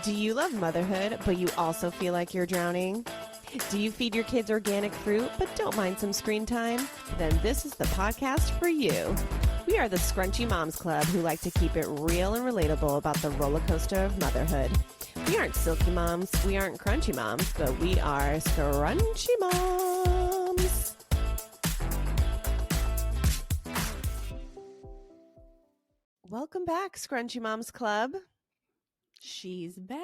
Do you love motherhood, but you also feel like you're drowning? Do you feed your kids organic fruit, but don't mind some screen time? Then this is the podcast for you. We are the Scrunchy Moms Club who like to keep it real and relatable about the roller coaster of motherhood. We aren't silky moms, we aren't crunchy moms, but we are scrunchy moms. Welcome back, Scrunchy Moms Club. She's back.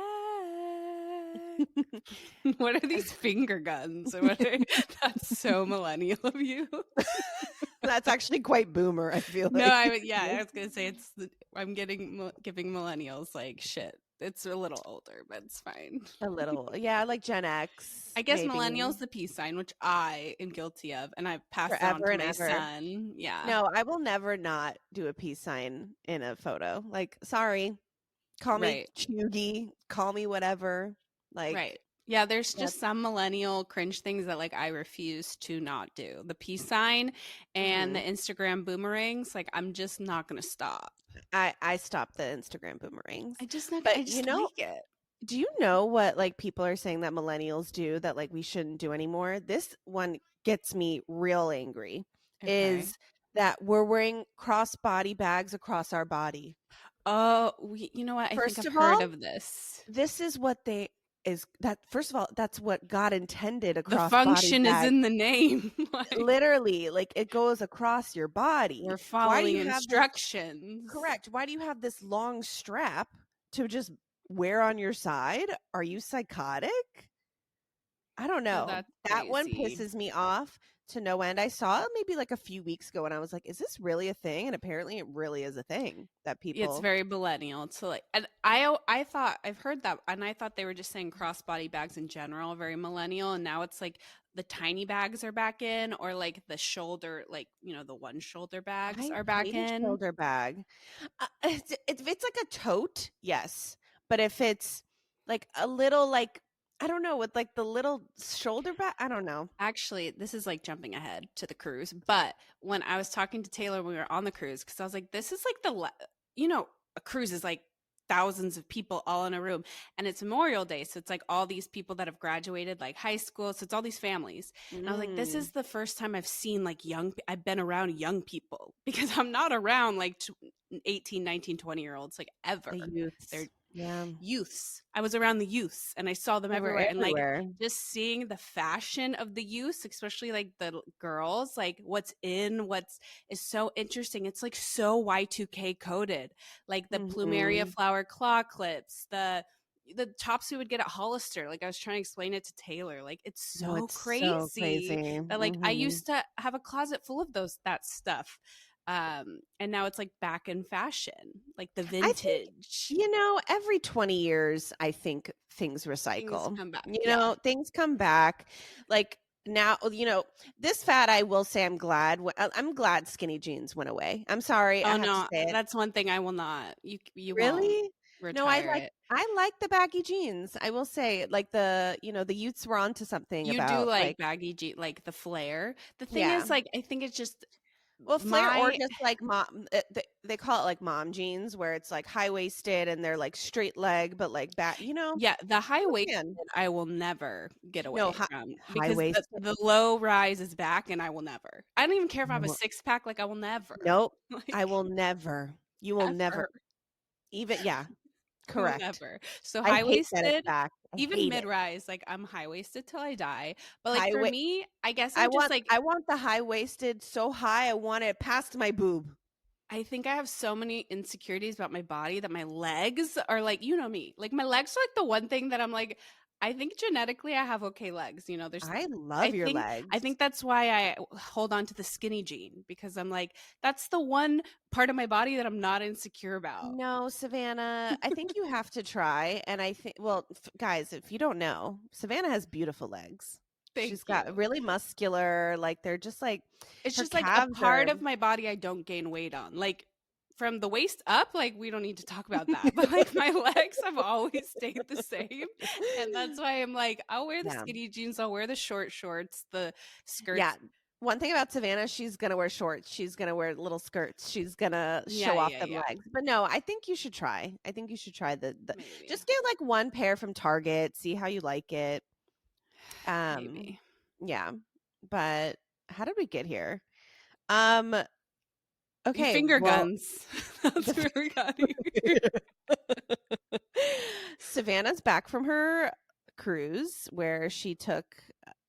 What are these finger guns? That's so millennial of you. That's actually quite boomer, I feel like. No, I was gonna say I'm giving millennials like shit. It's a little older, but it's fine. A little, yeah, like Gen X. I guess maybe. millennials the peace sign, which I am guilty of, and I've passed it on to my son. Yeah. No, I will never not do a peace sign in a photo. Like, sorry, call me chuggy, call me whatever. Like, right. Yeah, there's just some millennial cringe things that like I refuse to not do. The peace sign and the Instagram boomerangs, like I'm just not gonna stop. I stopped the Instagram boomerangs. I just like it. Do you know what like people are saying that millennials do that like we shouldn't do anymore? This one gets me real angry. Okay. Is that we're wearing crossbody bags across our body. Oh, you know what? I think I've heard of this. This is what first of all, that's what God intended across the function is in the name. Literally, like it goes across your body. We're following instructions. Correct. Why do you have this long strap to just wear on your side? Are you psychotic? I don't know. That one pisses me off to no end. I saw it maybe like a few weeks ago and I was like, is this really a thing? And apparently it really is a thing that people... It's very millennial. So like, and I thought, I've heard that, and I thought they were just saying crossbody bags in general, very millennial. And now it's like the tiny bags are back in, or like the shoulder, like, you know, the one shoulder bags are back in. Shoulder bag. If it's like a tote, yes. But if it's like a little like, I don't know, with like the little shoulder bag, I don't know. Actually, this is like jumping ahead to the cruise. But when I was talking to Taylor when we were on the cruise, because I was like, this is like a cruise is like thousands of people all in a room. And it's Memorial Day. So it's like all these people that have graduated like high school. So it's all these families. And I was like, this is the first time I've seen like I've been around young people, because I'm not around like 18, 19, 20-year-olds like ever. They're youths. I was around the youths and I saw them everywhere. And like just seeing the fashion of the youths, especially like the girls, like what's is so interesting. It's like so Y2K coded, like the plumeria flower claw clips, the tops we would get at Hollister. Like I was trying to explain it to Taylor. Like it's so crazy that like I used to have a closet full of that stuff. And now it's like back in fashion, like the vintage. Think, every 20 years, I think things recycle. Things come back. Things come back. Like now, this fad, I will say I'm glad skinny jeans went away. I'm sorry. Oh, no, that's one thing I will not. You really? No, I like the baggy jeans. I will say, like the youths were onto something. You do like baggy jeans, like the flare. The thing is, like, I think it's just. Well, flare or just like mom, they call it like mom jeans, where it's like high waisted and they're like straight leg, but like back, Yeah, the high waisted I will never get away from, high waisted. The low rise is back, and I will never. I don't even care if I have a 6-pack. Like I will never. Nope, I will never. You will never. Even correct. Never. So high waisted. Even mid-rise, like I'm high-waisted till I die. But like for me, I guess I want the high-waisted so high I want it past my boob. I think I have so many insecurities about my body that my legs are like, me. Like my legs are like the one thing that I'm like, I think genetically I have okay legs. I love your legs. I think that's why I hold on to the skinny gene, because I'm like, that's the one part of my body that I'm not insecure about. No, Savannah, I think you have to try. And I think, well, guys, if you don't know, Savannah has beautiful legs. She's got really muscular, like they're just like, it's just like a part of my body I don't gain weight on. Like from the waist up, like we don't need to talk about that, but like my legs have always stayed the same, and that's why I'm like, I'll wear the skinny jeans, I'll wear the short shorts, the skirts. one thing about Savannah, she's gonna wear shorts. She's gonna wear little skirts. She's gonna show off them Yeah. legs. But no, I think you should try. I think you should try the Maybe. just get like one pair from Target, see how you like it. Maybe. Yeah. But how did we get here? Um You okay, finger well guns. That's the where we got here. Savannah's back from her cruise where she took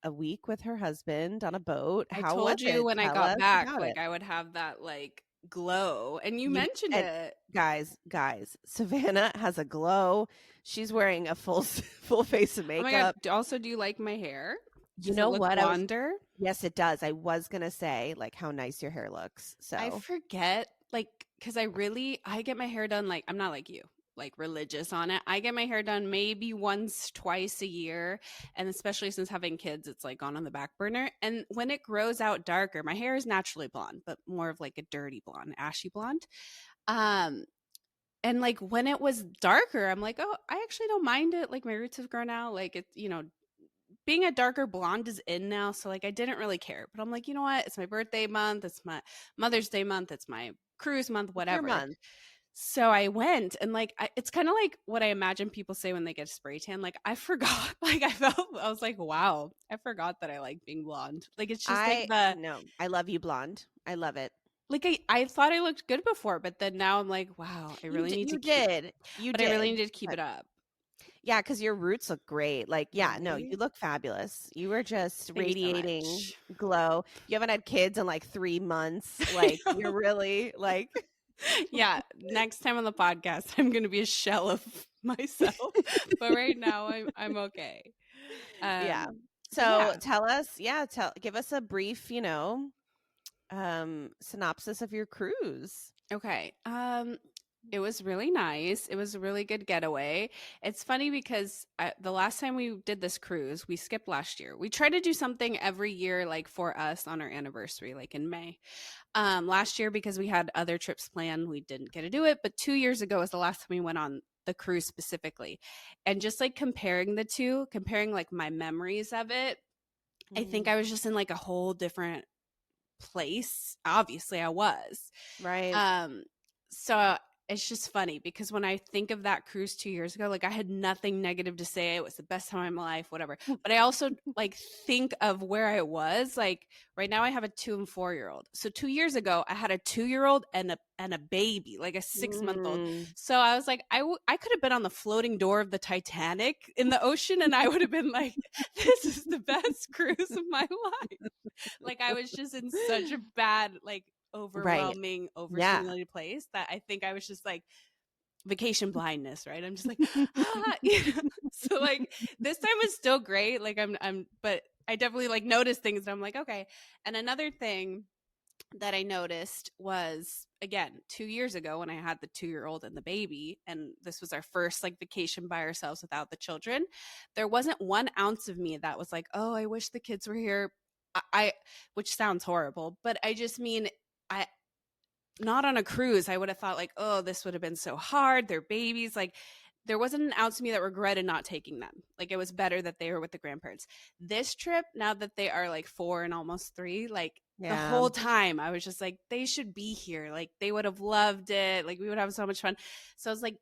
a week with her husband on a boat. I How was told you it? when I Tell got us back, about it. like I would have that like glow, and you You mentioned and it. guys, Savannah has a glow. She's wearing a full face of Oh my god! makeup. Also, do you like my hair? You Does it know look what? blonder? Yes, it does. I was gonna say like how nice your hair looks. I So forget, like, because I get my hair done, like, I'm not like you, like religious on it. I get my hair done maybe once, twice a year. And especially since having kids, it's like gone on the back burner. And when it grows out darker, my hair is naturally blonde, but more of like a dirty blonde, ashy blonde. Um, and like when it was darker, I'm like, oh, I actually don't mind it. Like my roots have grown out. Like it's, being a darker blonde is in now. So like I didn't really care. But I'm like, you know what? It's my birthday month. It's my Mother's Day month. It's my cruise month, it's your whatever. month. So I went and like it's kind of like what I imagine people say when they get a spray tan. Like I forgot. Like I was like, wow, I forgot that I like being blonde. Like it's just like I love you blonde. I love it. like I thought I looked good before, but then now I'm like, wow, I really need to You keep did. You but I really did. need to keep But it up. yeah, because your roots look great. Like, yeah, no, Right? you look fabulous. You were just Thank you so radiating much. glow. You haven't had kids in like 3 months. Like, you're really like, Yeah, next time on the podcast, I'm going to be a shell of myself, but right now I'm okay. yeah. But So yeah, tell us, give us a brief, synopsis of your cruise. okay. It was really nice. It was a really good getaway. It's funny because the last time we did this cruise, we skipped last year. We try to do something every year, like for us on our anniversary, like in May. Last year, because we had other trips planned, we didn't get to do it. But 2 years ago was the last time we went on the cruise specifically. And just like comparing the two, comparing like my memories of it, I think I was just in like a whole different place. Obviously, I was. Right. So it's just funny because when I think of that cruise 2 years ago, like I had nothing negative to say. It was the best time of my life, whatever. But I also like think of where I was. Like right now, I have a 2 and 4 year old. So 2 years ago, I had a 2 year old and a baby, like a 6 month old. So I was like, I could have been on the floating door of the Titanic in the ocean, and I would have been like, this is the best cruise of my life. Like I was just in such a bad, like Right. overwhelming, Yeah. overstimulated place that I think I was just like vacation blindness, right? I'm just like, So like this time was still great. Like but I definitely like noticed things and I'm like, okay. And another thing that I noticed was again 2 years ago when I had the 2 year old and the baby, and this was our first like vacation by ourselves without the children. There wasn't 1 ounce of me that was like, oh, I wish the kids were here. Which sounds horrible, but I just mean, I, not on a cruise, I would have thought like, oh, this would have been so hard. They're babies. Like there wasn't an ounce of me that regretted not taking them. Like it was better that they were with the grandparents. This trip, now that they are like 4 and almost 3, like the whole time I was just like, they should be here. Like they would have loved it. Like we would have so much fun. So I was like,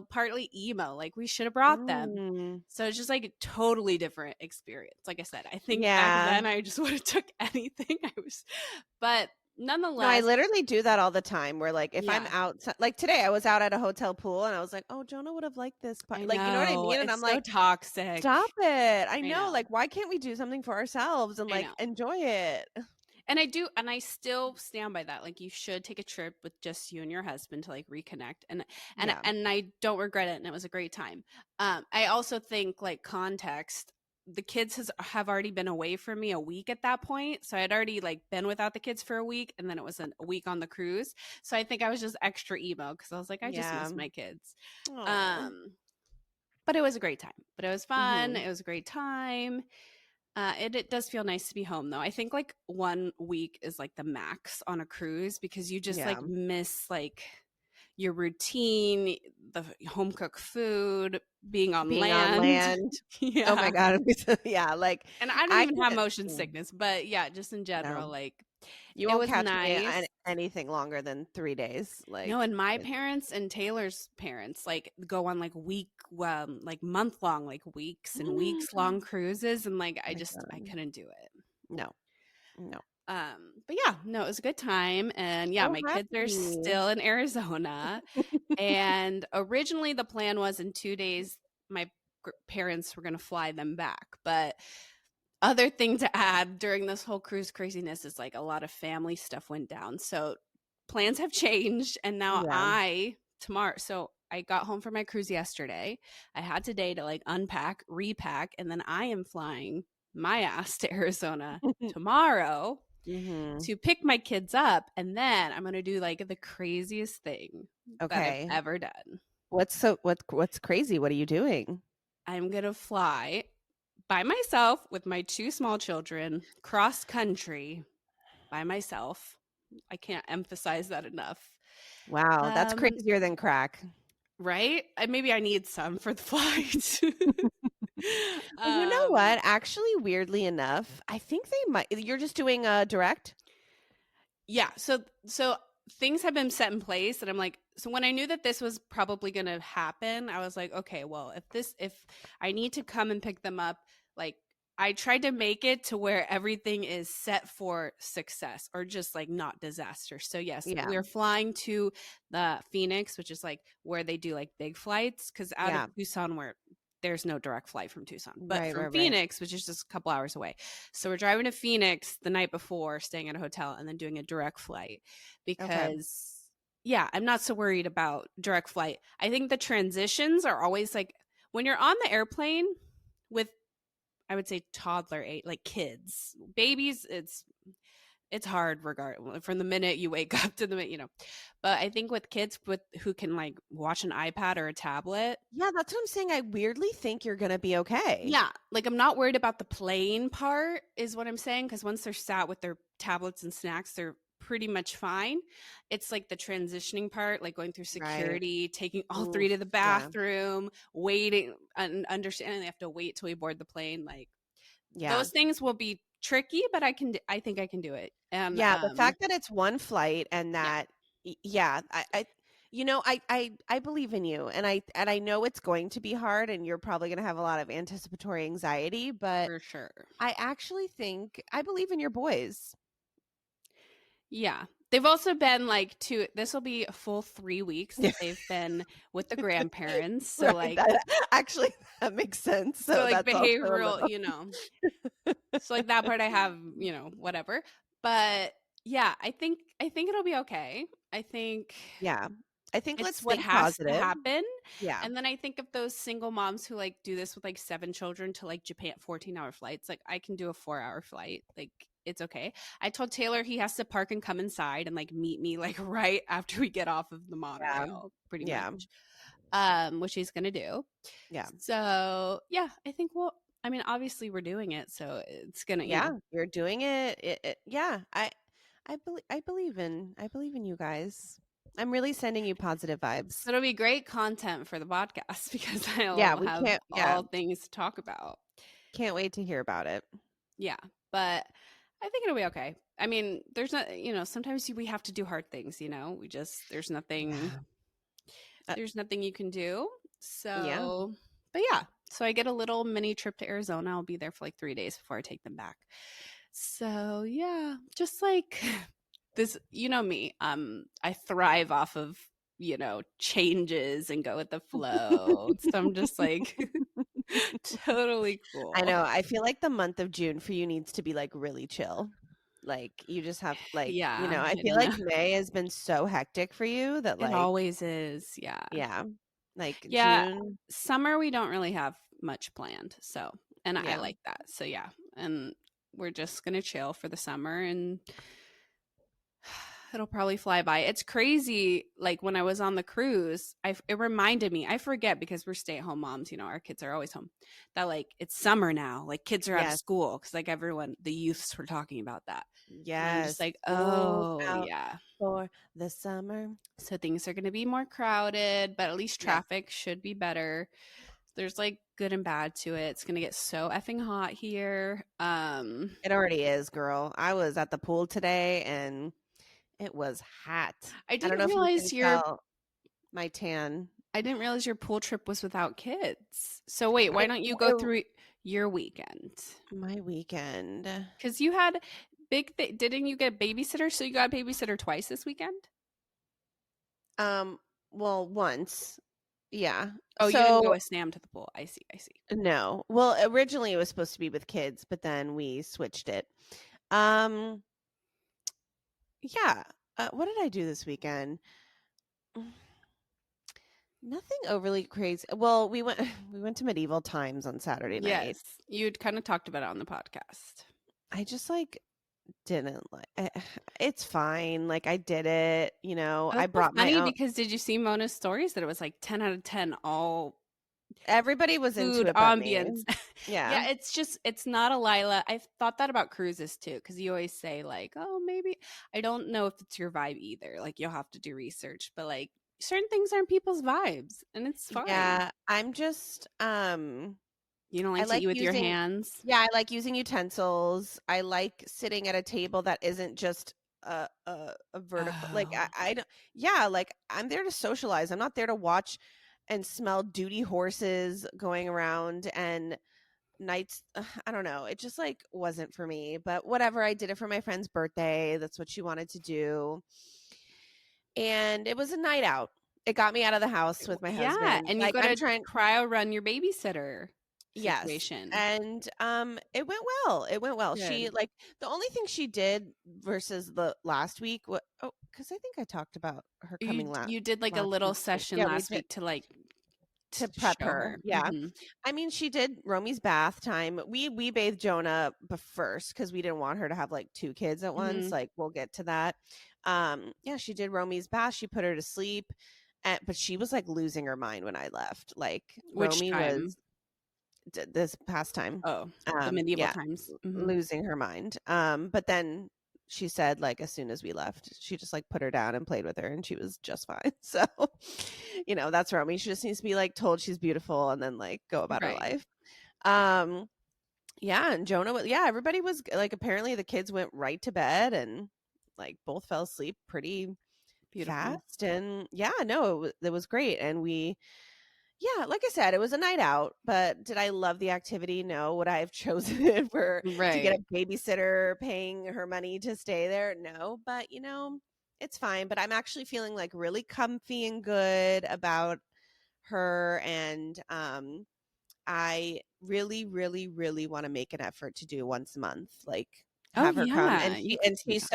partly emo. Like we should have brought them. So it's just like a totally different experience. Like I said, I think back then I just would have took anything. But nonetheless, no, I literally do that all the time where like if I'm out, like today I was out at a hotel pool and I was like, oh, Jonah would have liked this part. Like, you know what I mean? And I'm it's so like, toxic. stop it. I know. know. Like, why can't we do something for ourselves and like enjoy it? And I do, and I still stand by that. Like you should take a trip with just you and your husband to like reconnect. And I don't regret it. And it was a great time. I also think like context, the kids have already been away from me a week at that point. So I'd already like been without the kids for a week, and then it was a week on the cruise. So I think I was just extra emo because I was like, I just miss my kids. But it was a great time. But it was fun. It was a great time. It does feel nice to be home though. I think like 1 week is like the max on a cruise because you just like miss, like your routine, the home cooked food, being on Being on land. land. Oh my Yeah. God. Yeah. Like And I don't I even have can, motion sickness, but yeah, just in general, no, like you it won't was catch me nice. anything longer than 3 days. No, Like, and my parents and Taylor's parents like go on like like month long, like weeks and oh weeks long cruises, and like my I God. couldn't do it. No, no. But yeah, no, it was a good time, and yeah, So my kids are happy. still in Arizona, and originally the plan was in 2 days my parents were going to fly them back, but other thing to add during this whole cruise craziness is like a lot of family stuff went down. So plans have changed and now Yeah. I tomorrow so I got home from my cruise yesterday. I had today to like unpack, repack, and then I am flying my ass to Arizona tomorrow Mm-hmm. to pick my kids up, and then I'm going to do like the craziest thing that I've Okay. ever done. What's crazy? What are you doing? I'm going to fly by myself with my two small children cross country by myself. I can't emphasize that enough. Wow, that's crazier than crack. Right? Maybe I need some for the flight. Well, you know what? Actually, weirdly enough, I think they might. You're just doing a direct? Yeah. So things have been set in place, and I'm like, so when I knew that this was probably going to happen, I was like, okay, well, if I need to come and pick them up, like I tried to make it to where everything is set for success or just like not disaster. So yes, Yeah. we're flying to the Phoenix, which is like where they do like big flights, because out Yeah. of Tucson where there's no direct flight from Tucson, but Right, from right, right. Phoenix, which is just a couple hours away. So we're driving to Phoenix the night before, staying at a hotel, and then doing a direct flight Okay. because yeah, I'm not so worried about direct flight. I think the transitions are always like when you're on the airplane with, I would say, toddler age, like kids, babies, it's hard regard from the minute you wake up to the minute, but I think with kids with who can like watch an iPad or a tablet. Yeah, that's what I'm saying. I weirdly think you're gonna be okay. Yeah, like I'm not worried about the playing part is what I'm saying, because once they're sat with their tablets and snacks, they're pretty much fine. It's like the transitioning part, like going through Right. security, taking all three Oof, to the yeah. bathroom, waiting and understanding they have to wait till we board the plane. Like Yeah. those things will be tricky, but I think I can do it. And Yeah, the fact that it's one flight and yeah, that yeah, I believe in you, and I know it's going to be hard and you're probably going to have a lot of anticipatory anxiety, but for sure. I actually think I believe in your boys. Yeah. They've also been like this will be a full 3 weeks Yeah. that they've been with the grandparents. So Right, like that actually that makes sense. so So like that's also a behavioral, little so like that part I have, whatever. But yeah, I think it'll be okay. I think Yeah. I think it's let's what think has to positive. happen. Yeah. And then I think of those single moms who like do this with like 7 children to like Japan 14-hour flights. Like I can do a 4-hour flight. Like it's okay. I told Taylor he has to park and come inside and like meet me like right after we get off of the Yeah. monorail, pretty Yeah. much. Which he's gonna do. Yeah. So yeah, I think I mean, obviously we're doing it, so it's gonna, Yeah, you're doing it. Yeah, I believe in you guys. I'm really sending you positive vibes. so it'll be great content for the podcast because Yeah, I'll we have can't. Yeah, all things to talk about. can't wait to hear about it. Yeah, but I think it'll be okay. I mean, there's not, sometimes we have to do hard things, there's nothing, Yeah. Uh, you can do. yeah. So, but yeah, so I get a little mini trip to Arizona. I'll be there for like 3 days before I take them back. So yeah, just like this, me. I thrive off of, changes and go with the flow. So I'm just like totally I cool. know. I feel like the month of June for you needs to be like really chill. Like you just have like, Yeah, I I feel don't know. like May has been so hectic for you that It like, always is. Yeah. yeah, like Yeah. June. Summer, we don't really have much planned. So, and I Yeah. like that. So, yeah. And we're just going to chill for the summer and it'll probably fly by. It's crazy. Like when I was on the cruise, it reminded me, I forget because we're stay at home moms, our kids are always home, that like it's summer now, like kids are out of Yes. school. Cause like everyone, the youths were talking about that. And I'm just Yes. like, School's oh, out yeah. for the summer. So things are going to be more crowded, but at least Yes. traffic should be better. There's like good and bad to it. It's going to get so effing hot here. It already is, girl. I was at the pool today and it was hot. I I don't didn't know if you can realize your tell my tan. I didn't realize your pool trip was without kids. So wait, why It, don't you go it, through your weekend? my weekend. Because you had didn't you get babysitter? So you got a babysitter twice this weekend? Well, once. Yeah. Oh, you didn't go So with Sam to the pool. I see. I see. no. Well, originally it was supposed to be with kids, but then we switched it. Um, yeah. What did I do this weekend? Nothing overly crazy. Well, we went we went to Medieval Times on Saturday night. Yes, you'd kind of talked about it on the podcast. I just like didn't like it's fine. Like I did it, I That's so brought my funny own. because did you see Mona's stories that it was like 10 out of 10 all Everybody was into food it but me. ambience? Yeah. Yeah, it's not a Lyla. I've thought that about cruises too because you always say like, oh, maybe I don't know if it's your vibe either. Like you'll have to do research, but like certain things aren't people's vibes, and it's fine. Yeah, I'm just You don't I like to like eat with your using hands. yeah, I like using utensils. I like sitting at a table that isn't just a vertical like Oh, I don't yeah, like I'm there to socialize. I'm not there to watch and smell duty horses going around and nights I don't know. It just like wasn't for me, but whatever. I did it for my friend's birthday. That's what she wanted to do. And it was a night out. It got me out of the house with my yeah, husband. and you Like got I'm to trying cryo run your babysitter Yes. situation. And it went well. It went well. She Good. like the only thing she did versus the last week what cuz I think I talked about her coming You did like a last little week too. session Yeah, we last did week to like to prep show her. her. Yeah. I mean, she did Romy's bath time. We bathed Jonah first cuz we didn't want her to have like two kids at once. Like we'll get to that. Yeah, she did Romy's bath. She put her to sleep. But she was like losing her mind when I left. Like Which Romy time? was this past time. Oh, the medieval Yeah, times. losing her mind. But then she said like as soon as we left, she just like put her down and played with her and she was just fine. So, that's Romy. She just needs to be like told she's beautiful and then like go about her Right. life. Yeah, and Jonah was everybody was like apparently the kids went right to bed and like both fell asleep pretty Beautiful. fast and no, it was great and like I said, it was a night out, but did I love the activity? No. Would I have chosen it to get Right. a babysitter paying her money to stay there? No, but it's fine. But I'm actually feeling like really comfy and good about her. And I really, really, really want to make an effort to do once a month. Like Oh have her come yeah, and you could do that.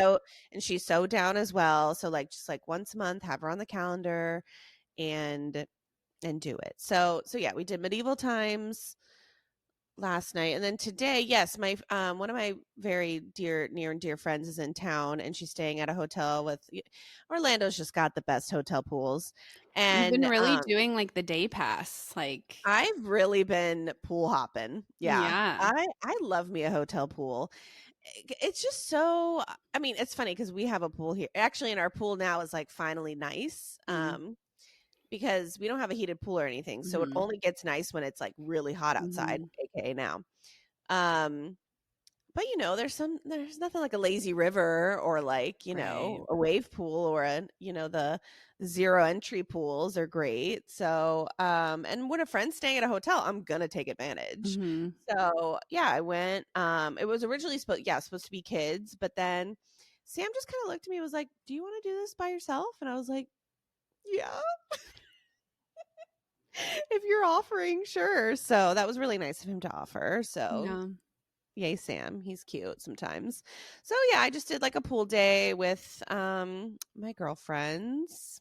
she's so down as well. So like just like once a month, have her on the calendar and do it. So yeah, we did medieval times last night, and then today, yes, my one of my very near and dear friends is in town, and she's staying at a hotel with Orlando's just got the best hotel pools, You've been and really doing like the day pass, like I've really been pool hopping. Yeah, yeah. I love me a hotel pool. It's just so. I mean, it's funny because we have a pool here. Actually, and our pool now is like finally nice. Mm, Because we don't have a heated pool or anything. So it mhm, only gets nice when it's like really hot outside, mhm. aka now. Um, but there's nothing like a lazy river or like, Right. a wave pool or the zero entry pools are great. So, and when a friend's staying at a hotel, I'm gonna take advantage. Mhm. So yeah, I went. It was originally supposed to be kids, but then Sam just kind of looked at me and was like, "Do you want to do this by yourself?" And I was like, "Yeah." If you're offering, sure. So that was really nice of him to offer. So Yeah. yay, Sam. He's cute sometimes. So yeah, I just did like a pool day with my girlfriends.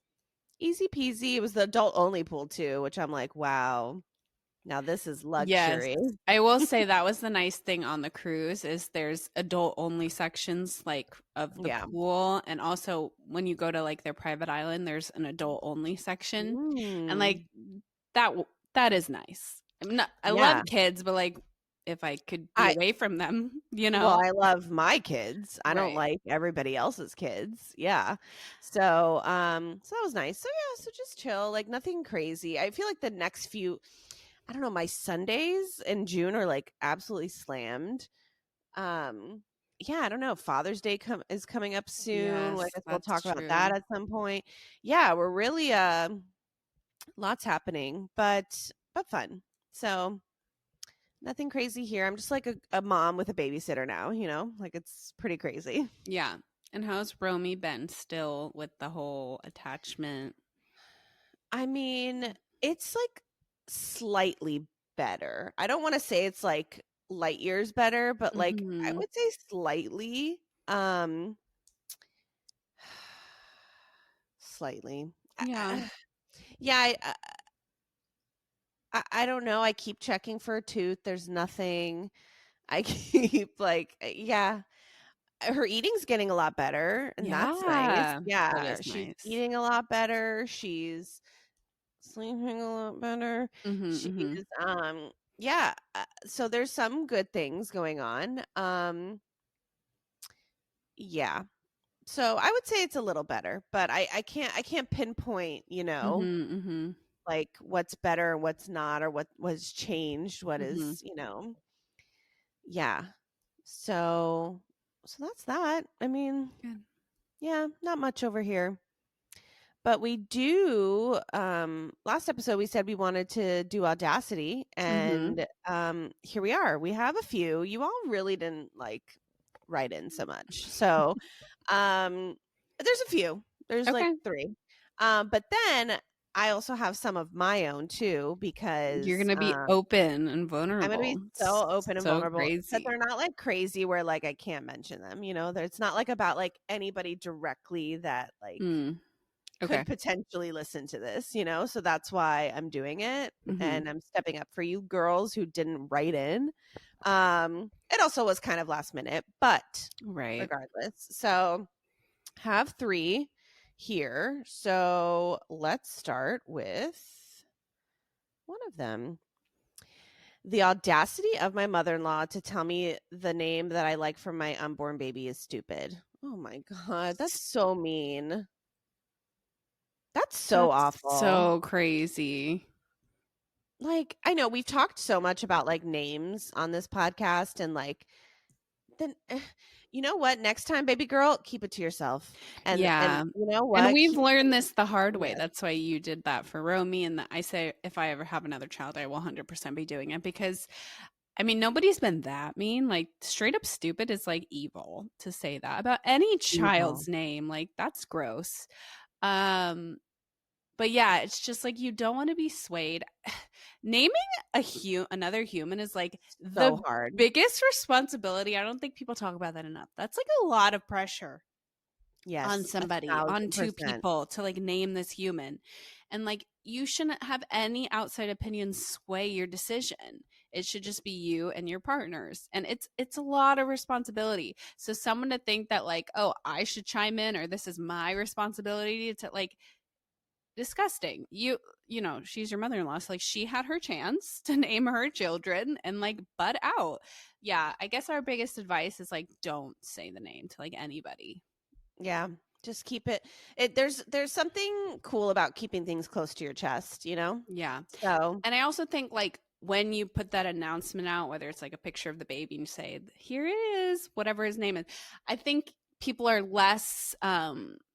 Easy peasy. It was the adult only pool too, which I'm like, wow. Now this is Yes. luxury. I will say that was the nice thing on the cruise is there's adult only sections like of the Yeah. pool, and also when you go to like their private island there's an adult only section, and Mm. like that is nice. I love Yeah. kids, but like if I could be away from them, you know? Well, I love my kids. I don't Right. like everybody else's kids. Yeah. So, so that was nice. So yeah, so just chill, like nothing crazy. I feel like the next few, I don't know, my Sundays in June are like absolutely slammed. Yeah, I don't know. Father's Day is coming up soon. Well, I Yes, guess we'll that's talk about that true. at some point. Yeah, we're really lots happening, but fun. So nothing crazy here. I'm just like a mom with a babysitter now, like it's pretty crazy. Yeah. And how's Romy been still with the whole attachment? I mean, it's like slightly better. I don't want to say it's like light years better, but like I Mhm. would say slightly. Um Slightly. Yeah. Yeah, I don't know. I keep checking for a tooth. There's nothing. I keep like yeah. Her eating's getting a lot better, and that's nice. Yeah. That Yeah, is she's nice. eating a lot better. She's sleeping a lot better. Mhm, She's mhm. yeah, so there's some good things going on. Yeah. So I would say it's a little better, but I can't pinpoint, Mhm, mhm. like what's better, what's not, or what was changed, what Mhm. is, yeah. So that's that. I mean, Good. yeah, not much over here. But we do last episode we said we wanted to do Audacity, Mhm. and here we are. We have a few. You all really didn't like write in so much. So um there's a few. There's like Okay. 3. But then I also have some of my own too, You're because gonna be open and I'm gonna be vulnerable. It's so open and so vulnerable, but crazy. they're not like crazy where like I can't mention them, It's not like about like anybody directly that like Mm. could Okay. potentially listen to this, so that's why I'm doing it, Mhm. and I'm stepping up for you girls who didn't write in. It also was kind of last minute, but Right. regardless. So have 3 here. So let's start with one of them. The audacity of my mother-in-law to tell me the name that I like for my unborn baby is stupid. Oh my god, that's so mean. That's so That's awful. so crazy. Like, I know we've talked so much about like names on this podcast, and like then you know what? Next time, baby girl, keep it to yourself. And Yeah. you know And what? we've Keep it learned to this the hard way. list. That's why you did that for Romy. And I say, if I ever have another child, I will 100% be doing it because, I mean, nobody's been that mean. Like, straight up stupid is like evil to say that about any Evil. child's name. Like, that's gross. Um, but yeah, it's just like you don't want to be swayed. Naming another human is like the So hard. biggest responsibility. I don't think people talk about that enough. That's like a lot of pressure on Yes, somebody, on two 1,000%. people to like name this human. And like you shouldn't have any outside opinions sway your decision. It should just be you and your partners. And it's a lot of responsibility. So someone to think that like, oh, I should chime in or this is my responsibility to like disgusting. You know, she's your mother-in-law, so like she had her chance to name her children and like butt out. Yeah, I guess our biggest advice is like don't say the name to like anybody. Yeah. Just keep there's something cool about keeping things close to your chest. Yeah. So, And I also think like when you put that announcement out, whether it's like a picture of the baby and you say, here it is, whatever his name is, I think people are less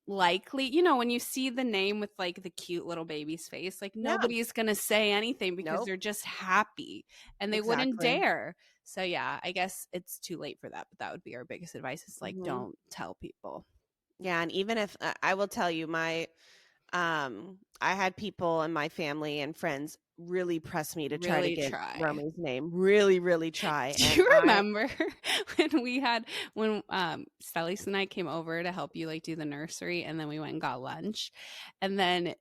likely, when you see the name with like the cute little baby's face, like yeah. nobody's gonna say anything because Nope. they're just happy and they wouldn't Exactly. dare. So yeah, I guess it's too late for that, but that would be our biggest advice is like Mhm. don't tell people. Yeah, and even if I will tell you, I had people in my family and friends really press me to try to Really get try. Romy's name. Really, really try. Do And you remember when Stellis and I came over to help you like do the nursery and then we went and got lunch and then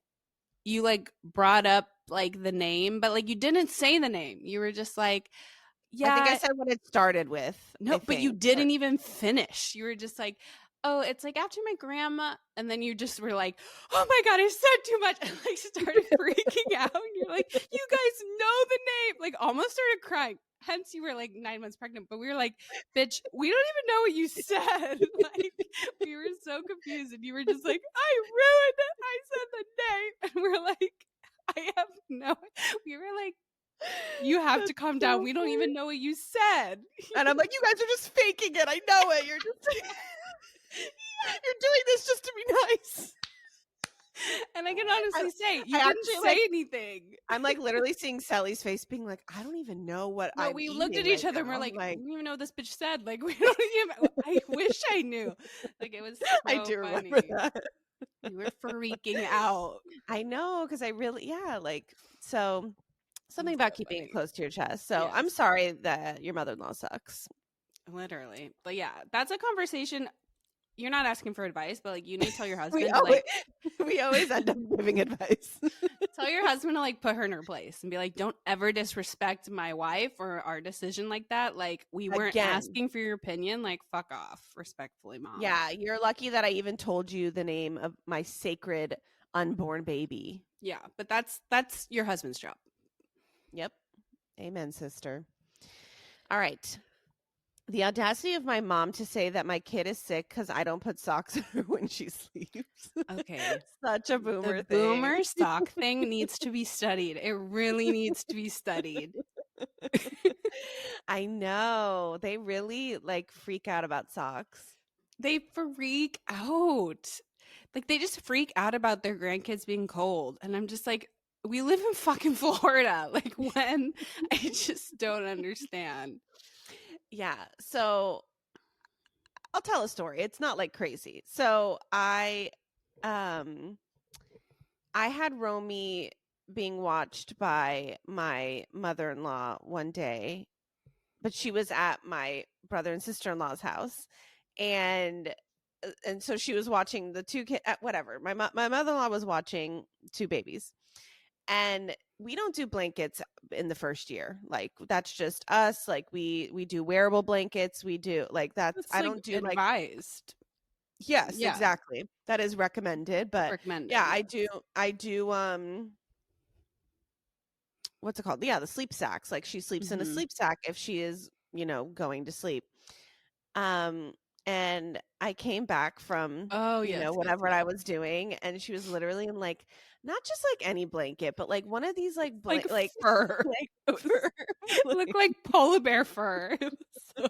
you like brought up like the name but like you didn't say the name. You were just like, I think I yeah, said what it started with, no, I but you think. didn't even finish. You were just like, oh, it's like after my grandma. And then you just were like, oh my God, I said too much. And like started freaking out. And you're like, you guys know the name. Like almost started crying. hence you were like 9 months pregnant. But we were like, bitch, we don't even know what you said. Like, we were so confused, and you were just like, I ruined it. I said the name, and we're like, I have no. We were like, you have to calm down. We don't even know what you said. And I'm like, you guys are just faking it. I know it. You're just you're doing this just to be nice. And I can honestly say, you I didn't actually, say like, anything. I'm like literally seeing Sally's face being like, I don't even know what No, I'm we eating looked at each right other and we're now. like, we don't even know what this bitch said. Like, we don't even, I wish I knew. Like, it was so I do funny. remember that. We were freaking out. I know, because I really, like, so something It's about so keeping funny. it close to your chest. So I'm Yes. sorry that your mother-in-law sucks. Literally. But yeah, that's a conversation. You're not asking for advice, but like, you need to tell your We husband, always, like, we always end up giving advice. tell your husband to like put her in her place and be like, don't ever disrespect my wife or our decision like that. Like, we weren't Again. asking for your opinion. Like, fuck off. Respectfully, mom. Yeah, you're lucky that I even told you the name of my sacred unborn baby. Yeah, but that's your husband's job. Yep. Amen, sister. All right. The audacity of my mom to say that my kid is sick because I don't put socks in her when she sleeps. Okay. Such a boomer The thing. boomer sock thing needs to be studied. It really needs to be studied. I know. They really like freak out about socks. They freak out. Like, they just freak out about their grandkids being cold. And I'm just like, we live in fucking Florida. Like, when? I just don't understand. Yeah. So I'll tell a story. It's not like crazy. So I had Romy being watched by my mother-in-law one day, but she was at my brother and sister-in-law's house, and so she was watching the two kids. Whatever. My mother-in-law was watching two babies, and we don't do blankets in the first year. Like, that's just us. Like, we do wearable blankets. We do like that's It's I like don't do like. advised. Yes, Yeah. exactly. That is recommended, but Recommended. yeah, Yes. I do what's it called? Yeah, the sleep sacks. Like, she sleeps in a Mhm. sleep sack if she is, going to sleep. And I came back from, Oh, yes. whatever I was doing, and she was literally in like not just like any blanket, but like one of these like Like like fur. like fur. Look like polar bear fur. So,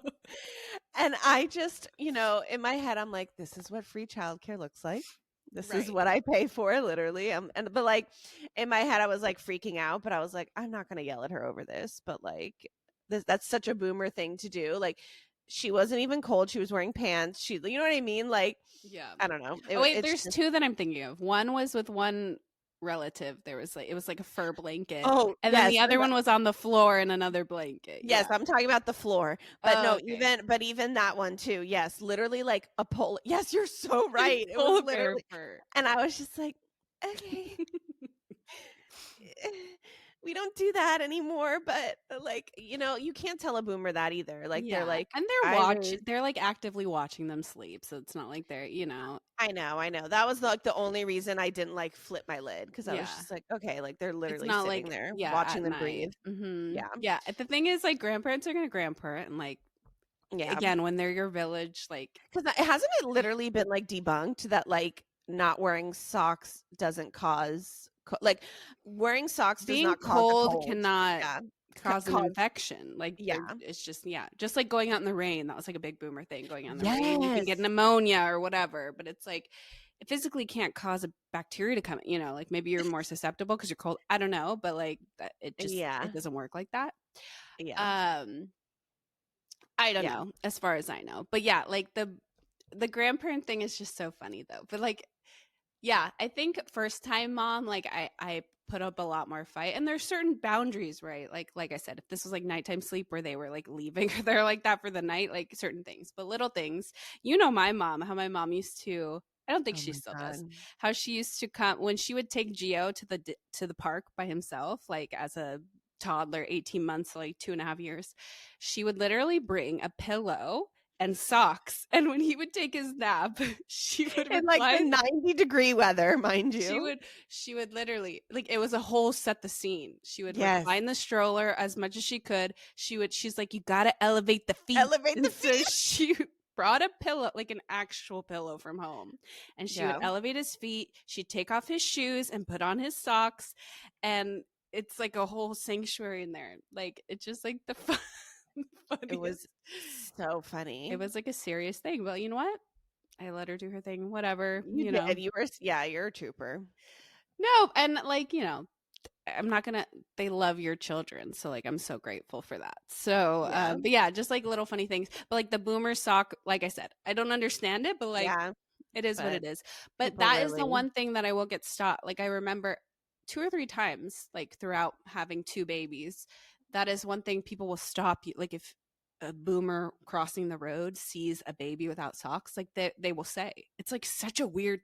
And I just, in my head, I'm like, this is what free childcare looks like. This is right. what I pay for, literally. But like in my head, I was like freaking out, but I was like, I'm not gonna yell at her over this. But like that's such a boomer thing to do. Like, she wasn't even cold. She was wearing pants. You know what I mean? Like, Yeah. I don't know. Oh wait, It's there's just, two that I'm thinking of. One was with one relative. There was like, it was like a fur blanket. oh And then yes, the other one was on the floor in another blanket. yes, Yeah. I'm talking about the floor. But Oh, no, okay. even that one too. Yes, literally like a pole. Yes, you're so right. It was Polar bear literally, fur. and I was just like, okay. We don't do that anymore, but like, you can't tell a boomer that either. Like, they're Yeah. like, And they're like actively watching them sleep. So it's not like they're, I know. That was like the only reason I didn't like flip my lid, because I was yeah. just like, okay, like they're It's literally not sitting like, there yeah, watching at them night. breathe. Mm-hmm. Yeah. Yeah. The thing is, like, grandparents are going to grandparent, and like, Yeah. again, when they're your village, like, Because hasn't it literally been like debunked that like not wearing socks doesn't cause like wearing socks does being not cause a cold cold. cannot Yeah. cause an Cause, infection. Like, yeah. it's just, yeah, just like going out in the rain. That was like a big boomer thing. Going out in the rain, you can get Yes. pneumonia or whatever. But it's like, it physically can't cause a bacteria to come. Like maybe you're more susceptible because you're cold. I don't know, but like that, Yeah. it doesn't work like that. Yeah. I don't Yeah. know, as far as I know, but yeah, like the grandparent thing is just so funny though. But like, yeah, I think first time mom, like I put up a lot more fight, and there's certain boundaries, right? Like I said, if this was like nighttime sleep where they were like leaving or they're like that for the night, like certain things, but little things, my mom, how my mom used to. I don't think Oh she my still God. does. How she used to come when she would take Gio to the park by himself, like as a toddler, 18 months, like 2.5 years. She would literally bring a pillow and socks. And when he would take his nap, she would In like the recline. 90-degree weather, mind She you. would literally, like, it was a whole set the scene. She would Yes. recline the stroller as much as she could. She's like, you gotta elevate the feet. Elevate the And so feet. she brought a pillow, like an actual pillow from home, and she would Yeah. elevate his feet. She'd take off his shoes and put on his socks, and it's like a whole sanctuary in there. Like, it's just like the funniest. It was so funny. It was like a serious thing, but you know what? I let her do her thing. Whatever, You know. did. You were, yeah, you're a trooper. No, and like, I'm not gonna. They love your children, so like I'm so grateful for that. So, Yeah. but yeah, just like little funny things. But like the boomer sock, like I said, I don't understand it, but like Yeah. it is what but it is. But people that is the really- one thing that I will get stopped. Like I remember 2 or 3 times, like throughout having 2 babies, that is one thing people will stop you. Like if a boomer crossing the road sees a baby without socks, like they will say it's like such a weird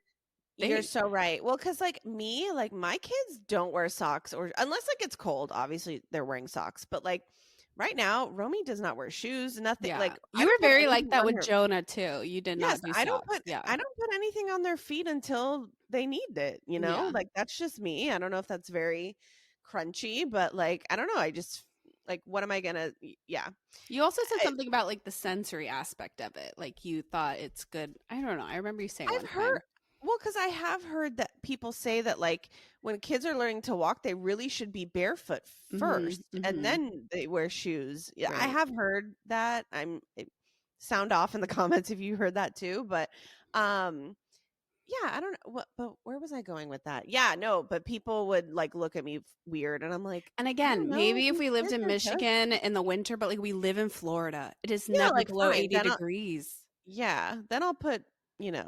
thing. You're so right. Well, because like me, like my kids don't wear socks, or unless like it's cold, obviously they're wearing socks. But like right now, Romy does not wear shoes, nothing. Yeah. Like I You were don't put very like anything that on with her- Jonah too. You did Yes, not do I don't socks. put Yeah. I don't put anything on their feet until they need it, you know? Yeah. Like that's just me. I don't know if that's very crunchy, but like I don't know. I just like what am I gonna yeah. You also said I- something about like the sensory aspect of it. Like you thought it's good. I don't know. I remember you saying I've one heard time. well, because I have heard that people say that like when kids are learning to walk, they really should be barefoot first and then they wear shoes. Yeah, I Right. have heard that. Sound off in the comments if you heard that too. But yeah, I don't know what, but where was I going with that? Yeah, no, but people would like look at me weird, and I'm like, And I again, don't know, maybe if these we lived kids in are just- Michigan in the winter, but like we live in Florida, it is Yeah, never like below fine. 80 Then degrees. then I'll put Yeah.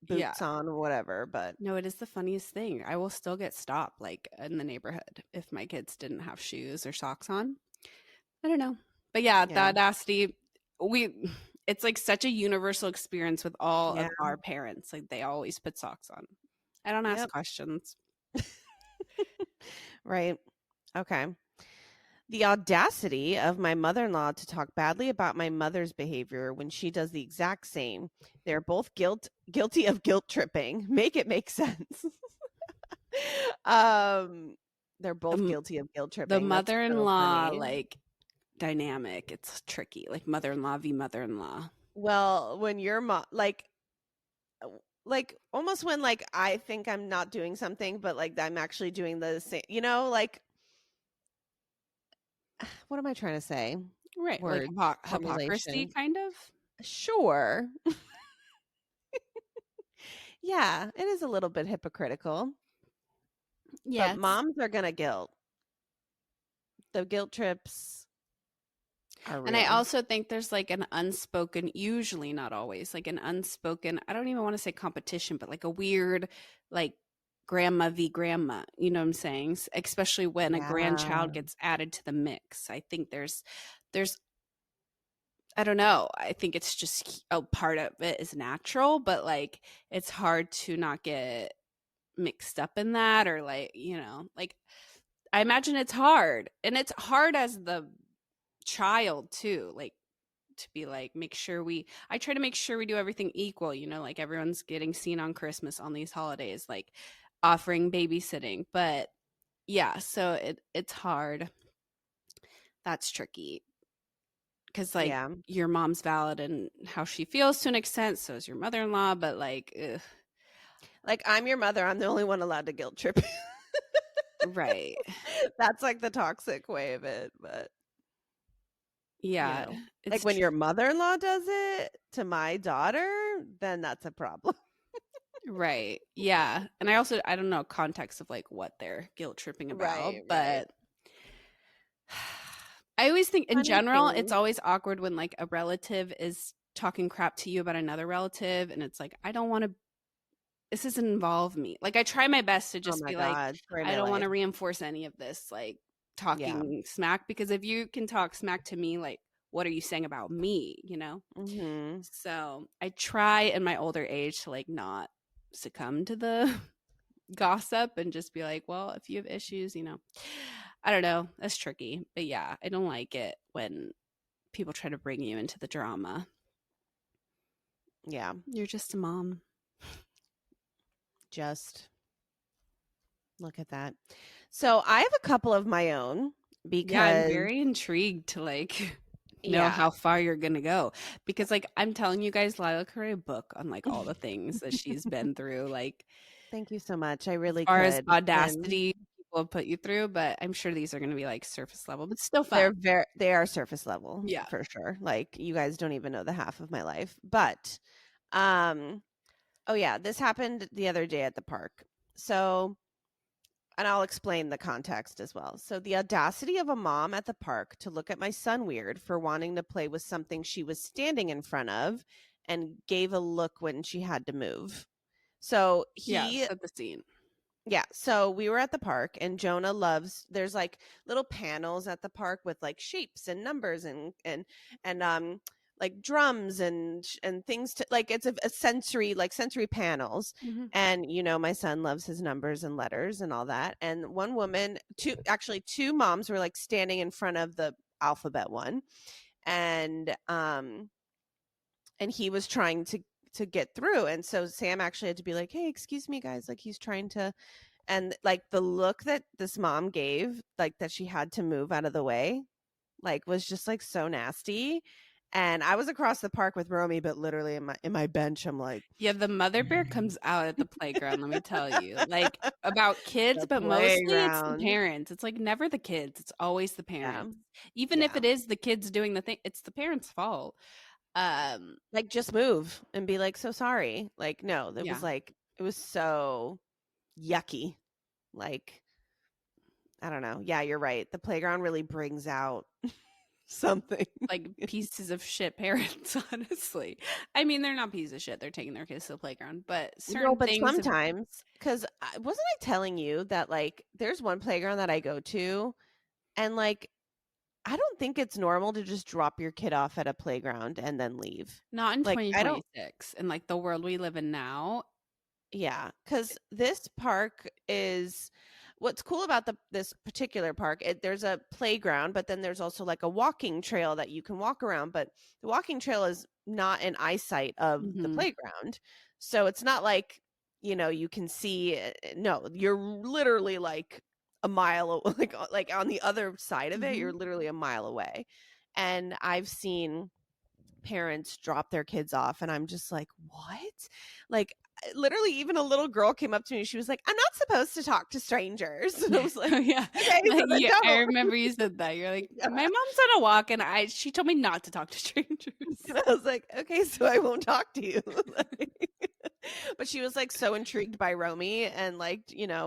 boots on or whatever. But No, it is the funniest thing. I will still get stopped like in the neighborhood if my kids didn't have shoes or socks on. I don't know. But yeah, the yeah, Audacity, it's like such a universal experience with all yeah, of our parents. Like they always put socks on. I don't ask Yep. questions. right. Okay. The audacity of my mother-in-law to talk badly about my mother's behavior when she does the exact same. They're both guilty of guilt tripping. Make it make sense. They're both The- guilty of guilt tripping. The That's so mother-in-law funny. like dynamic, it's tricky. Like mother-in-law v mother-in-law. Well, when your mom like almost when like I think I'm not doing something, but like I'm actually doing the same, like what am I trying to say? Right. Word Like hypocrisy formulation. kind of. Sure. Yeah, it is a little bit hypocritical. Yeah. But moms are gonna guilt. The guilt trips are real. And I also think there's like an unspoken, usually not always, like an unspoken, I don't even want to say competition, but like a weird, like grandma v grandma, you know what I'm saying? Especially when a grandchild Yeah. gets added to the mix. I think there's, I don't know. I think it's just a part of it is natural, but like it's hard to not get mixed up in that or like, like I imagine it's hard. And it's hard as the child too, like to be like I try to make sure we do everything equal, like everyone's getting seen on Christmas on these holidays, like offering babysitting. But yeah, so it's hard. That's tricky because like Yeah. your mom's valid and how she feels to an extent, so is your mother-in-law, but like Like I'm your mother, I'm the only one allowed to guilt trip. right. That's like the toxic way of it, but Yeah, like when your mother-in-law does it to my daughter, then that's a problem. right. Yeah. And I don't know context of like what they're guilt tripping about, Right. but I always think in Funny general, thing. it's always awkward when like a relative is talking crap to you about another relative. And it's like, this doesn't involve me. Like I try my best to just be like, I don't want to reinforce any of this, like talking smack, because if you can talk smack to me, like, what are you saying about me, Mm-hmm. So I try in my older age to like not succumb to the gossip and just be like, well, if you have issues, I don't know, that's tricky. But yeah, I don't like it when people try to bring you into the drama. Yeah. You're just a mom. Just look at that. So I have a couple of my own Yeah, I'm because very intrigued to like know yeah. how far you're gonna go because like I'm telling you guys, Lila could write a book on like all the things that she's been through, like Thank you so much. I as really far as could. And Audacity people have put you through, but I'm sure these are gonna be like surface level, but still fun. they are surface level Yeah. for sure. Like you guys don't even know the half of my life. But oh yeah, this happened the other day at the park. So and I'll explain the context as well. So the audacity of a mom at the park to look at my son weird for wanting to play with something she was standing in front of and gave a look when she had to move. So Yeah, set the scene. yeah, so we were at the park and Jonah loves there's like little panels at the park with like shapes and numbers and like drums and things to like it's a sensory like sensory panels. Mm-hmm. And my son loves his numbers and letters and all that. And one woman, two moms were like standing in front of the alphabet one. And he was trying to get through. And so Sam actually had to be like, "Hey, excuse me guys, like he's trying to." And like the look that this mom gave, like that she had to move out of the way, like was just like so nasty. And I was across the park with Romy, but literally in my bench, I'm like, Yeah, the mother bear comes out at the playground, let me tell you. Like about kids, the but mostly it's the playground. parents. It's like never the kids. It's always the Yeah. parents. Even if Yeah. it is the kids doing the thing, it's the parents' fault. Like just move and be like, so sorry. Like, no, it Yeah. was like, it was so yucky. Like, I don't know. Yeah, you're right. The playground really brings out something. Like pieces of shit parents, honestly. I mean, they're not pieces of shit. They're taking their kids to the playground, but No, certain but things of sometimes, because wasn't I telling you that like there's one playground that I go to, and like I don't think it's normal to just drop your kid off at a playground and then leave. not in Like I don't, 2026 and like the world we live in now. yeah, because this park is what's cool about this particular park. There's a playground, but then there's also like a walking trail that you can walk around. But the walking trail is not in eyesight of the Mhm. playground, so it's not like you can see. No, you're literally like a mile, like on the other side of it. You're Mhm. literally a mile away, and I've seen parents drop their kids off and I'm just like, "What?" Like literally even a little girl came up to me. She was like, "I'm not supposed to talk to strangers." And I was like, Oh yeah. "Okay, so then Yeah, I don't." remember you said that. You're like, Yeah. my mom's on a walk and she told me not to talk to strangers. And I was like, "Okay, so I won't talk to you." Like, but she was like so intrigued by Romy and like,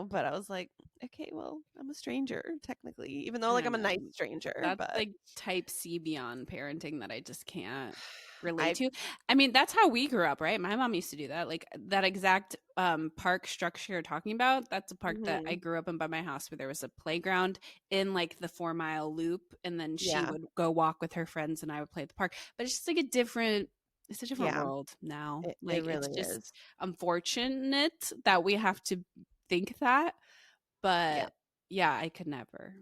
but I was like, "Okay, well, I'm a stranger technically, even though like I I'm a know. nice stranger." That's But like type C beyond parenting that I just can't relate I to. I mean, that's how we grew up, right? My mom used to do that. Like that exact park structure you're talking about, that's a park that I mhm, grew up in by my house where there was a playground in like the 4 mile loop and then she yeah. would go walk with her friends and I would play at the park. But it's just like it's a different Yeah. world now. It Like it's really just is. unfortunate that we have to think that, Yeah. but yeah, I could never.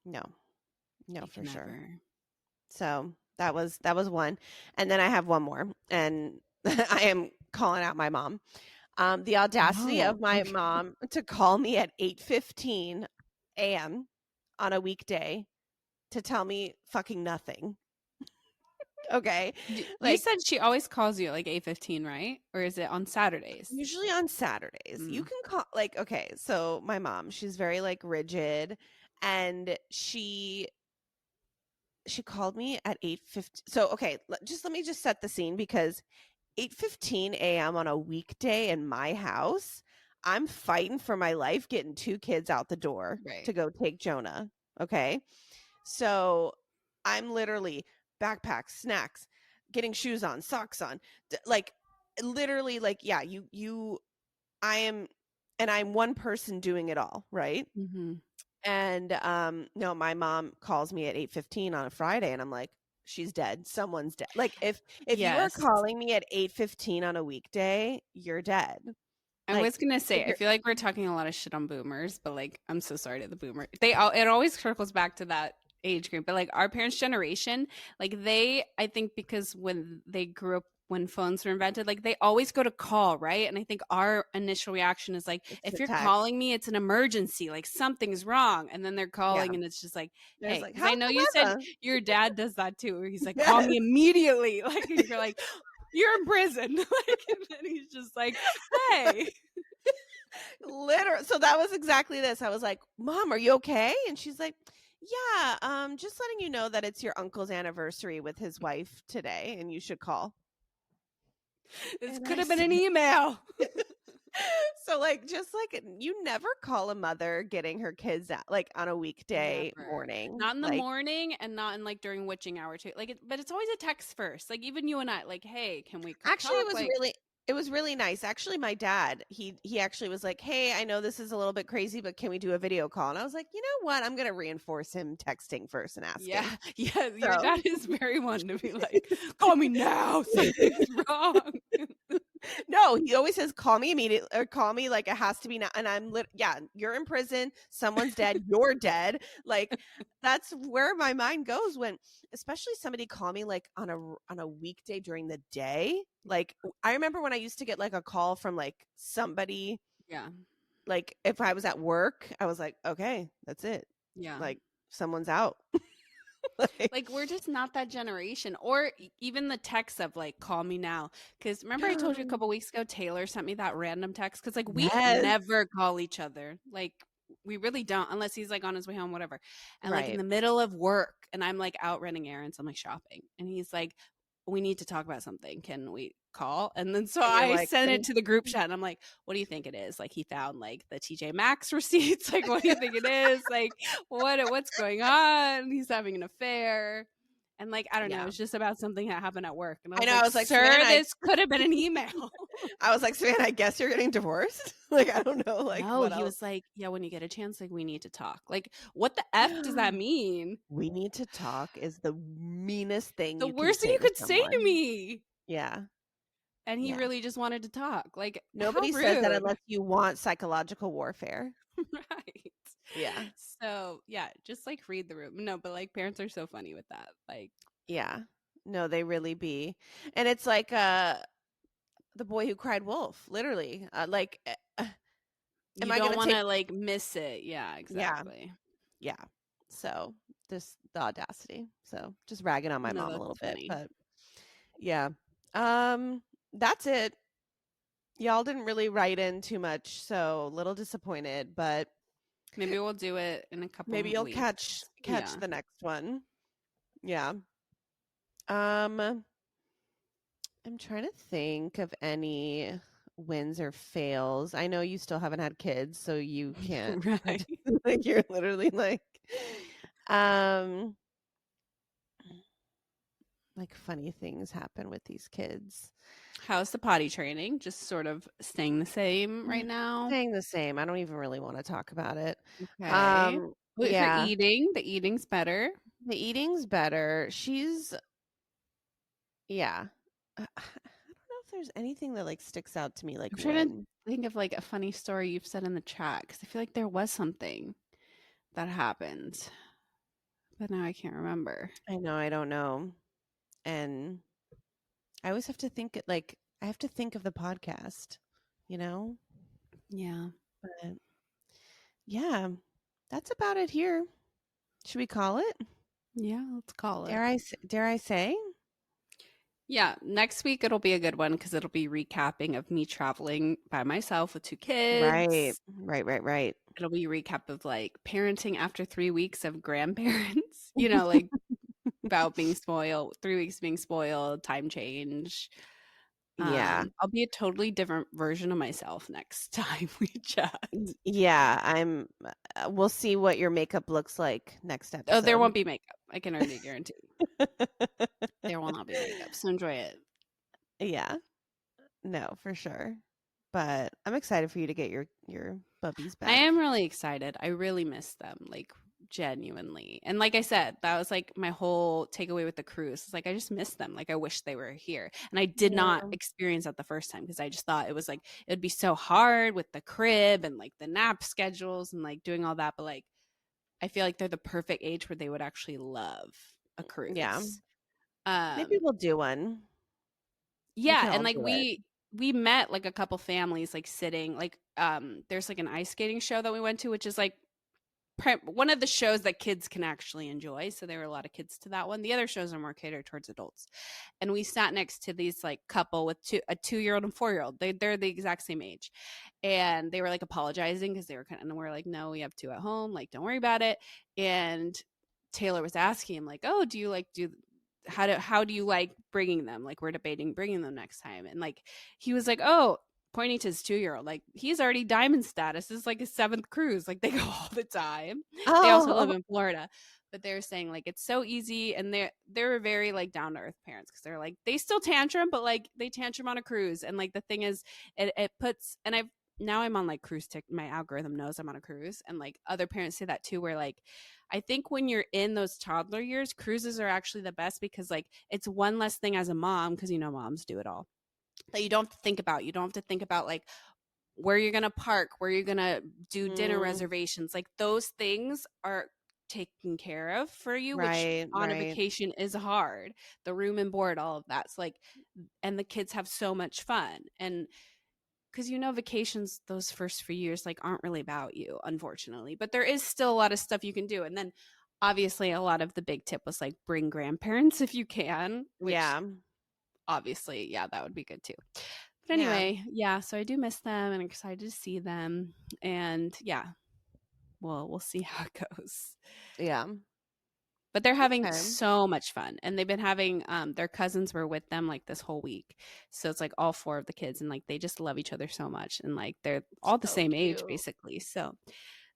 No. No, I for could sure. never. So that was one. And then I have one more. And I am calling out my mom. The audacity No. of my Okay. mom to call me at 8:15 a.m. on a weekday to tell me fucking nothing. Okay. You Like said she always calls you at like 8:15, right? Or is it on Saturdays? usually on Saturdays. You Mm. can call like okay, so my mom, she's very like rigid and she called me at 8:50. So okay, just let me just set the scene because 8:15 a.m. on a weekday in my house, I'm fighting for my life getting two kids out the door Right. to go take Jonah. Okay. So I'm literally backpacks, snacks, getting shoes on, socks on, like literally like, yeah, I am, and I'm one person doing it all. Right. Mhm. And no, my mom calls me at 8:15 on a Friday and I'm like, she's dead. Someone's dead. Like if you are Yes. calling me at 8:15 on a weekday, you're dead. I Like was gonna say, I figure feel like we're talking a lot of shit on boomers, but like, I'm so sorry to the boomer. It always circles back to that age group, but like our parents' generation, like I think because when they grew up when phones were invented, like they always go to call, right? And I think our initial reaction is like, It's if the you're text. calling me, it's an emergency, like something's wrong. And then they're Yeah. calling and it's just like, There's hey, like, because I how's know you the said weather? your dad does that too, where he's like, call Yes. me immediately. Like, and you're like, you're in prison. Like, and then he's just like, hey. Literally. So that was exactly this. I was like, Mom, are you okay? And she's like, yeah, just letting you know that it's your uncle's anniversary with his wife today and you should call. This And could I have been an said, email. so like just like you never call a mother getting her kids out like on a weekday Never. morning. Not in the Like morning and not in like during witching hour too. Like, but it's always a text first. Like even you and I, like, hey, can we actually talk? Like, it was really nice. Actually, my dad, he actually was like, "Hey, I know this is a little bit crazy, but can we do a video call?" And I was like, "You know what? I'm going to reinforce him texting first and yeah, asking." yeah. Your So dad is very one to be like, call me now. Something's wrong. no, he always says, "Call me immediately," or "Call me like it has to be now." And yeah, you're in prison. Someone's dead. You're dead. Like that's where my mind goes when, especially somebody call me like on a weekday during the day. Like I remember when I used to get like a call from like somebody, Yeah, like if I was at work, I was like, okay, that's it. yeah. Like someone's out. Like we're just not that generation, or even the text of like, call me now. Because remember, I told you a couple weeks ago, Taylor sent me that random text. Because like we Yes. never call each other. Like we really don't, unless he's like on his way home, whatever. And like in Right. the middle of work, and I'm like out running errands, I'm like shopping, and he's like, we need to talk about something. Can we call? And then so And you're I like, sent it to the group chat, and I'm like, what do you think it is? Like he found like the TJ Maxx receipts. Like what do you think it is? Like what's going on? He's having an affair. And like, I don't know, yeah. it's just about something that happened at work. And I I was know. like, I was like, sir, Savannah, this could have been an email. I was like, Savannah, I guess you're getting divorced. Like, I don't know, like No, what he else. was like, yeah, when you get a chance, like, we need to talk. Like, what the F does that mean? We need to talk is the meanest thing The you can worst thing say you to could say to someone. me. Yeah. And he Yeah. really just wanted to talk. Like, how Nobody says that rude. unless you want psychological warfare. Right. Yeah. So, yeah, just like read the room. No, but like parents are so funny with that. Like, Yeah. No, they really be. And it's like the boy who cried wolf, literally. Am you I going don't to want take to like miss it. Yeah, Yeah. exactly. Yeah. So, this the audacity. So, just ragging on my No, mom a that's little bit, funny. but yeah. Um that's it. Y'all didn't really write in too much, so a little disappointed, but Maybe we'll do it in a couple maybe of you'll weeks. catch Yeah. the next one. Yeah. Um I'm trying to think of any wins or fails. I know you still haven't had kids, so you can't Right. like you're literally um like funny things happen with these kids. How's the potty training? Just sort of staying the same right now. Staying the same. I don't even really want to talk about it. Okay. Wait, for Yeah, eating, the eating's better. the eating's better. She's yeah. I don't know if there's anything that like sticks out to me like I'm trying to when. think of like a funny story you've said in the chat because I feel like there was something that happened, but now I can't remember. I know, I don't know. And I always have to think it like I have to think of the podcast, you know? Yeah. But yeah, that's about it here. Should we call it? Yeah, let's call it. Dare I say? Yeah, next week it'll be a good one because it'll be recapping of me traveling by myself with two Right. kids. Right. It'll be a recap of like parenting after 3 weeks of grandparents, you know, like about being spoiled, 3 weeks being spoiled, time change. Yeah. I'll be a totally different version of myself next time we chat. Yeah, I'm we'll see what your makeup looks like next Oh, there episode. won't be makeup. I can already guarantee. There will not be makeup. So enjoy it. Yeah. No, for sure. But I'm excited for you to get your puppies I back. am really excited. I really miss them, like genuinely. And like I said, that was like my whole takeaway with the cruise. It's like I just miss them. Like I wish they were here. And I did not Yeah. experience that the first time because I just thought it was like it would be so hard with the crib and like the nap schedules and like doing all that. But like I feel like they're the perfect age where they would actually love a Yeah. cruise. Maybe we'll do one. We Yeah, can and all like do it. we met like a couple families like sitting like there's like an ice skating show that we went to, which is like one of the shows that kids can actually enjoy. So there were a lot of kids to that one. The other shows are more catered towards adults. And we sat next to these like couple with a 2-year-old and 4-year-old. They're the exact same age, and they were like apologizing because they were and we're like, no, we have 2 at home. Like, don't worry about it. And Taylor was asking him like, oh, do you like do how do you like bringing them? Like, we're debating bringing them next time. And like he was like, oh, pointing to his 2-year-old, like he's already diamond status. This is like his 7th cruise. Like they go all the time. They also live Oh, in Florida, but they're saying like it's so easy, and they're very like down to earth parents because they're like they still tantrum, but like they tantrum on a cruise. And like the thing is, it puts and I've now I'm on like cruise tick. My algorithm knows I'm on a cruise, and like other parents say that too. Where like I think when you're in those toddler years, cruises are actually the best because like it's one less thing as a mom, because moms do it all, that you don't have to think about. You don't have to think about like where you're going to park, where you're going to do dinner reservations. Like those things are taken care of for you, which right, on a right. vacation is hard. The room and board, all of that. So like, and the kids have so much fun. And because vacations those first few years like aren't really about you, unfortunately, but there is still a lot of stuff you can do. And then obviously a lot of the big tip was like bring grandparents if you can, which Yeah, obviously, yeah, that would be good too. But yeah, anyway, yeah, so I do miss them and I'm excited to see them. And yeah, well, we'll see how it goes. yeah. But they're having Okay. so much fun. And they've been having their cousins were with them like this whole week. So it's like all 4 of the kids, and like they just love each other so much, and like they're all the So same age cute. basically. So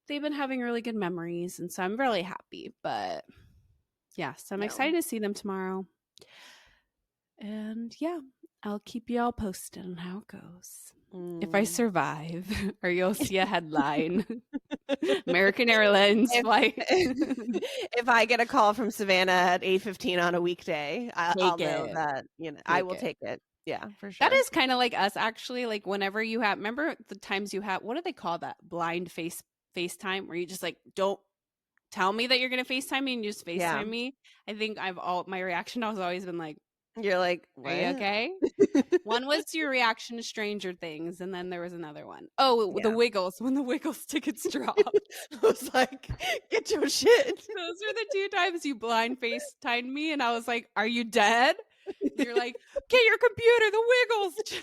they've been having really good memories, and so I'm really happy. But yeah, so I'm Yeah. excited to see them tomorrow. And yeah, I'll keep you all posted on how it goes. If I Mm. survive, or you'll see a headline American Airlines If flight. if I get a call from Savannah at 8:15 on a weekday, I'll Take know it. that, I Take will it. take it. Yeah, for That sure. is kind of like us, actually. Like, whenever you have, remember the times you have, what do they call that? Blind FaceTime, where you just like, don't tell me that you're going to FaceTime me and you just Yeah. FaceTime me. I think my reaction has always been like, You're like, are you "What?" okay? One was your reaction to Stranger Things, and then there was another one. Oh, the Yeah. Wiggles, when the Wiggles tickets dropped. I was like, "Get your shit." Those are the 2 times you blind FaceTimed me, and I was like, "Are you dead?" You're like, "Get your computer, the Wiggles."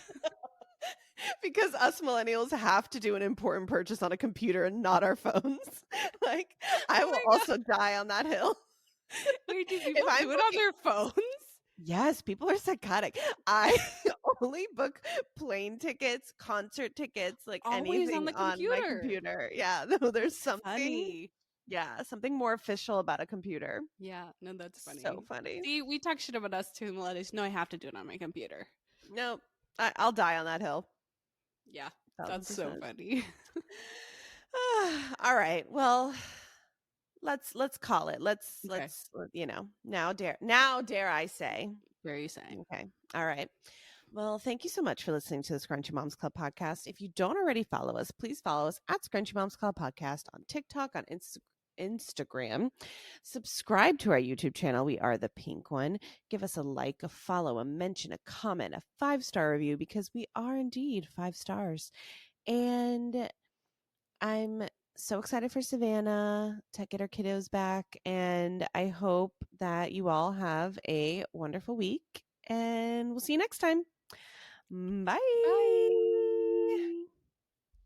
Because us millennials have to do an important purchase on a computer and not our phones. Like, I Oh will my god! also die on that hill. Wait, do If people I'm do it on booking their phones? Yes, people are psychotic. I only book plane tickets, concert tickets, like Always on anything the on my computer. computer. Yeah, no, there's That's something, funny. yeah, something more official about a computer. Yeah, no, that's So funny. funny. See, we talk shit about us too, millennials. No, I have to do it on my computer. Nope, I'll die on that hill. Yeah, Thousand that's so percent. funny. All right. Well, let's call it. Okay, now dare I say. what are you saying? Okay. All right. Well, thank you so much for listening to the Scrunchy Moms Club podcast. If you don't already follow us, please follow us at Scrunchy Moms Club podcast on TikTok, on Instagram. Subscribe to our YouTube channel. We are the pink one. Give us a like, a follow, a mention, a comment, a 5-star review, because we are indeed 5 stars. And I'm so excited for Savannah to get her kiddos back. And I hope that you all have a wonderful week. And we'll see you next time. Bye. Bye.